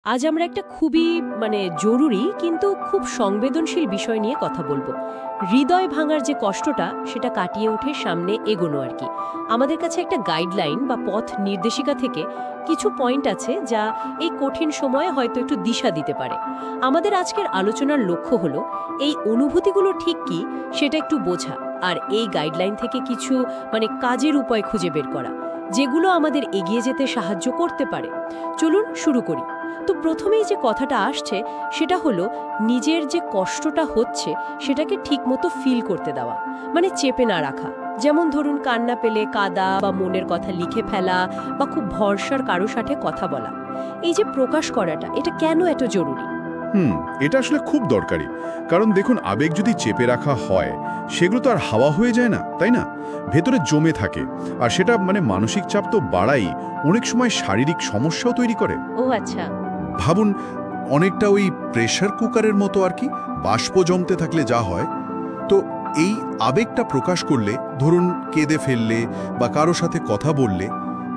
আজ আমরা একটা খুবই জরুরি কিন্তু খুব সংবেদনশীল বিষয় নিয়ে কথা বলবো। হৃদয় ভাঙার যে কষ্টটা সেটা কাটিয়ে উঠে সামনে এগোনো আর কি। আমাদের কাছে একটা গাইডলাইন বা পথ নির্দেশিকা থেকে কিছু পয়েন্ট আছে যা এই কঠিন সময়ে হয়তো একটু দিশা দিতে পারে। আমাদের আজকের আলোচনার লক্ষ্য হলো এই অনুভূতিগুলো ঠিক কি সেটা একটু বোঝা, আর এই গাইডলাইন থেকে কিছু কাজের উপায় খুঁজে বের করা যেগুলো আমাদের এগিয়ে যেতে সাহায্য করতে পারে। চলুন শুরু করি। তো প্রথমেই যে কথাটা আসছে সেটা হলো নিজের যে কষ্টটা হচ্ছে সেটাকে ঠিকমতো ফিল করতে দেওয়া, চেপে না রাখা। যেমন ধরুন কান্না পেলে কাঁদা বা মনের কথা লিখে ফেলা বা খুব ভরসার কারো সাথে কথা বলা। এই যে প্রকাশ করাটা, এটা কেন এত জরুরি? এটা আসলে খুব দরকারি। কারণ দেখুন, আবেগ যদি চেপে রাখা হয় সেগুলো তো আর হাওয়া হয়ে যায় না, তাই না? ভেতরে জমে থাকে, আর সেটা মানসিক চাপ তো বাড়াই, অনেক সময় শারীরিক সমস্যাও তৈরি করে। ও আচ্ছা। ভাবুন, অনেকটা ওই প্রেসার কুকারের মতো আর কি, বাষ্প জমতে থাকলে যা হয়। তো এই আবেগটা প্রকাশ করলে, ধরুন কেঁদে ফেললে বা কারো সাথে কথা বললে,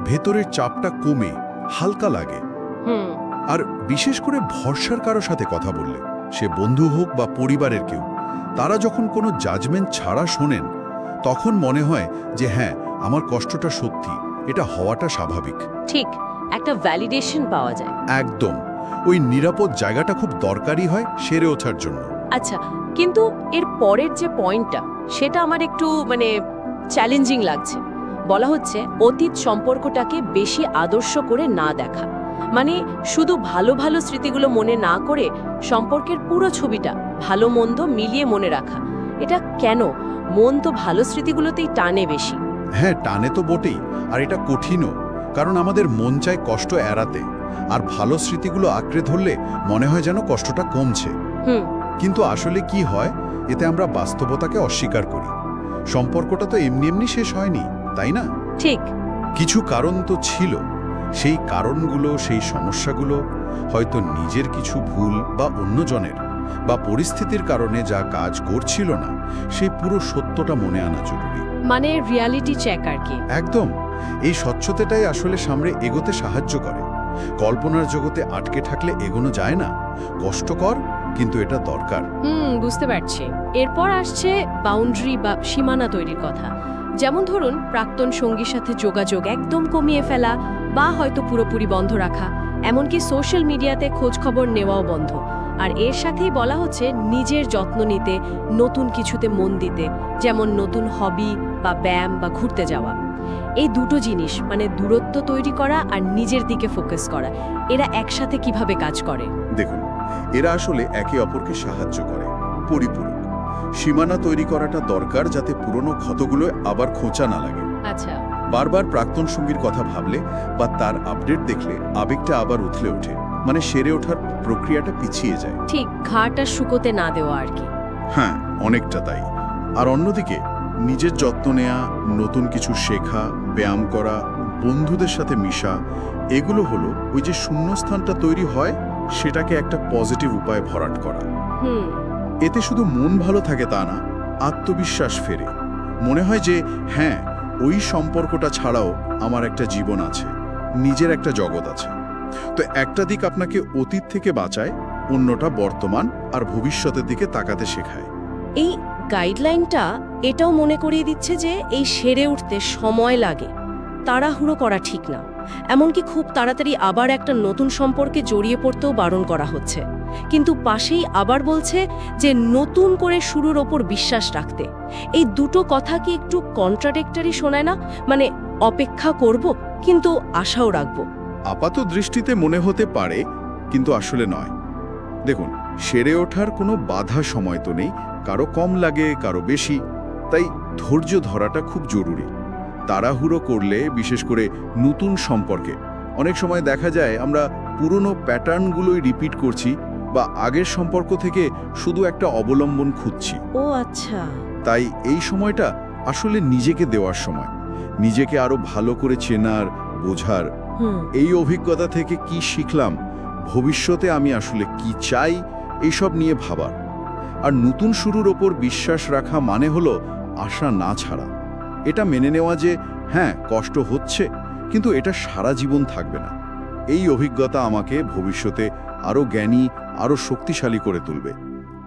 ভেতরের চাপটা কমে হালকা লাগে। আর বিশেষ করে ভরসার কারো সাথে কথা বললে, সে বন্ধু হোক বা পরিবারের কেউ, তারা যখন কোনো জাজমেন্ট ছাড়া শোনেন, তখন মনে হয় যে হ্যাঁ, আমার কষ্টটা সত্যি, এটা হওয়াটা স্বাভাবিক। ঠিক, একটা ভ্যালিডেশন পাওয়া যায়। একদম, ওই নিরাপদ জায়গাটা খুব দরকারি হয় সেরে ওঠার জন্য। আচ্ছা, কিন্তু এর পরের যে পয়েন্টটা সেটা আমার একটু চ্যালেঞ্জিং লাগছে। বলা হচ্ছে অতীত সম্পর্কটাকে বেশি আদর্শ করে না দেখা, শুধু ভালো ভালো স্মৃতিগুলো মনে না করে সম্পর্কের পুরো ছবিটা ভালো মন্দ মিলিয়ে মনে রাখা। এটা কেন? মন তো ভালো স্মৃতিগুলোতেই টানে বেশি। হ্যাঁ, টানে তো বটেই, আর এটা কঠিনও। কারণ আমাদের মন চায় কষ্ট এড়াতে, আর ভালো স্মৃতিগুলো আঁকড়ে ধরলে মনে হয় যেন কষ্টটা কমছে। কিন্তু আসলে কি হয়, এতে আমরা বাস্তবতাকে অস্বীকার করি। সম্পর্কটা তো এমনি এমনি শেষ হয়নি, তাই না? ঠিক। কিছু কারণ তো ছিল। সেই কারণগুলো, সেই সমস্যাগুলো হয়তো নিজের কিছু ভুল বা অন্যজনের বা পরিস্থিতির কারণে যা কাজ করছিল না, সেই পুরো সত্যটা মনে আনা জরুরি। রিয়ালিটি চেক আর কি। একদম। এই স্বচ্ছতাটাই আসলে সামনে এগোতে সাহায্য করে। কল্পনার জগতে আটকে থাকলে এগোনো যায় না। কষ্টকর, কিন্তু এটা দরকার। বুঝতে পারছি। এরপর আসছে বাউন্ডারি বা সীমানা তৈরির কথা। যেমন ধরুন প্রাক্তন সঙ্গীর সাথে যোগাযোগ একদম কমিয়ে ফেলা বা হয়তো পুরোপুরি বন্ধ রাখা, এমনকি সোশ্যাল মিডিয়াতে খোঁজ খবর নেওয়াও বন্ধ। আর এর সাথেই বলা হচ্ছে নিজের যত্ন নিতে, নতুন কিছুতে মন দিতে, যেমন নতুন হবি বা ব্যায়াম বা ঘুরতে যাওয়া। এই দুটো জিনিস দূরত্ব তৈরি করা আর নিজের দিকে ফোকাস করা, এরা একসাথে কিভাবে কাজ করে? দেখুন, এরা আসলে একে অপরকে সাহায্য করে, পরিপূরক। সীমানা তৈরি করাটা দরকার, যাতে পুরনো ক্ষতগুলো আবার খোঁচা না লাগে। আচ্ছা। বারবার প্রাক্তন সঙ্গীর কথা ভাবলে বা তার আপডেট দেখলে আবেগটা আবার উথলে ওঠে, সেরে ওঠার প্রক্রিয়াটা পিছিয়ে যায়। ঠিক, ঘাটা শুকোতে না দেওয়া আর কি। হ্যাঁ, অনেকটা তাই। আর অন্যদিকে নিজের যত্ন নেওয়া, নতুন কিছু শেখা, ব্যায়াম করা, বন্ধুদের সাথে মিশা, এগুলো হলো ওই যে শূন্যস্থানটা তৈরি হয়, সেটাকে একটা পজিটিভ উপায়ে ভরাট করা। এতে শুধু মন ভালো থাকে তা না, আত্মবিশ্বাস ফেরে। মনে হয় যে হ্যাঁ, ওই সম্পর্কটা ছাড়াও আমার একটা জীবন আছে, নিজের একটা জগৎ আছে। তো একটা দিক আপনাকে অতীত থেকে বাঁচায়, অন্যটা বর্তমান আর ভবিষ্যতের দিকে তাকাতে শেখায়। এই গাইডলাইনটা এটাও মনে করিয়ে দিচ্ছে যে এই সেরে উঠতে সময় লাগে, তাড়াহুড়ো করা ঠিক না। এমনকি খুব তাড়াতাড়ি আবার একটা নতুন সম্পর্কে জড়িয়ে পড়তেও বারণ করা হচ্ছে। কিন্তু পাশেই আবার বলছে যে নতুন করে শুরুর ওপর বিশ্বাস রাখতে। এই দুটো কথা কি একটু কন্ট্রাডিক্টরি শোনায় না? অপেক্ষা করব কিন্তু আশাও রাখব। আপাত দৃষ্টিতে মনে হতে পারে, কিন্তু আসলে নয়। দেখুন, সেরে ওঠার কোনো বাধা সময় তো নেই, কারো কম লাগে, কারো বেশি। তাই ধৈর্য ধরাটা খুব জরুরি। তাড়াহুড়ো করলে, বিশেষ করে নতুন সম্পর্কে, অনেক সময় দেখা যায় আমরা পুরনো প্যাটার্নগুলোই রিপিট করছি বা আগের সম্পর্ক থেকে শুধু একটা অবলম্বন খুঁজছি। ও আচ্ছা। তাই এই সময়টা আসলে নিজেকে দেওয়ার সময়, নিজেকে আরো ভালো করে চেনার, বোঝার। এই অভিজ্ঞতা থেকে কি শিখলাম, ভবিষ্যতে আমি আসলে কি চাই, এইসব নিয়ে ভাবার। আর নতুন শুরুর ওপর বিশ্বাস রাখা হলো আশা না ছাড়া। এটা মেনে নেওয়া যে হ্যাঁ, কষ্ট হচ্ছে, কিন্তু এটা সারা জীবন থাকবে না। এই অভিজ্ঞতা আমাকে ভবিষ্যতে আরও জ্ঞানী, আরও শক্তিশালী করে তুলবে।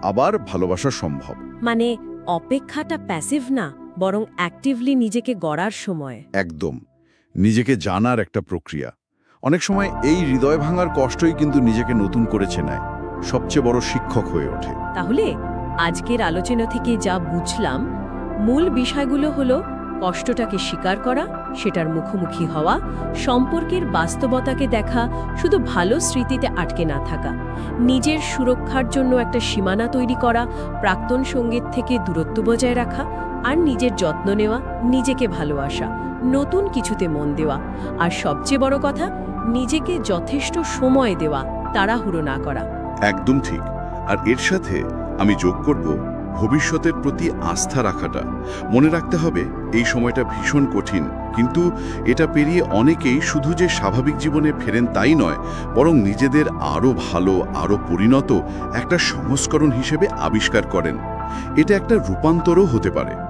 আবার ভালোবাসা সম্ভব। মানে অপেক্ষাটা প্যাসিভ না, বরং অ্যাক্টিভলি নিজেকে গড়ার সময়। একদম, নিজেকে জানার একটা প্রক্রিয়া। অনেক সময় এই হৃদয় ভাঙার কষ্টই কিন্তু নিজেকে নতুন করে চেনায়, সবচেয়ে বড় শিক্ষক হয়ে ওঠে। তাহলে আজকের আলোচনা থেকে যা বুঝলাম, মূল বিষয়গুলো হলো কষ্টটাকে স্বীকার করা, সেটার মুখোমুখি হওয়া, সম্পর্কের বাস্তবতাকে দেখা, শুধু ভালো স্মৃতিতে আটকে না থাকা, নিজের সুরক্ষার জন্য একটা সীমানা তৈরি করা, প্রাক্তন সঙ্গীত থেকে দূরত্ব বজায় রাখা, আর নিজের যত্ন নেওয়া, নিজেকে ভালোবাসা, নতুন কিছুতে মন দেওয়া, আর সবচেয়ে বড় কথা, নিজেকে যথেষ্ট সময় দেওয়া, তাড়াহুড়ো না করা। একদম ঠিক। আর এর সাথে আমি যোগ করব ভবিষ্যতের প্রতি আস্থা রাখাটা। মনে রাখতে হবে এই সময়টা ভীষণ কঠিন, কিন্তু এটা পেরিয়ে অনেকেই শুধু যে স্বাভাবিক জীবনে ফেরেন তাই নয়, বরং নিজেদের আরও ভালো, আরও পরিণত একটা সংস্করণ হিসেবে আবিষ্কার করেন। এটা একটা রূপান্তরও হতে পারে।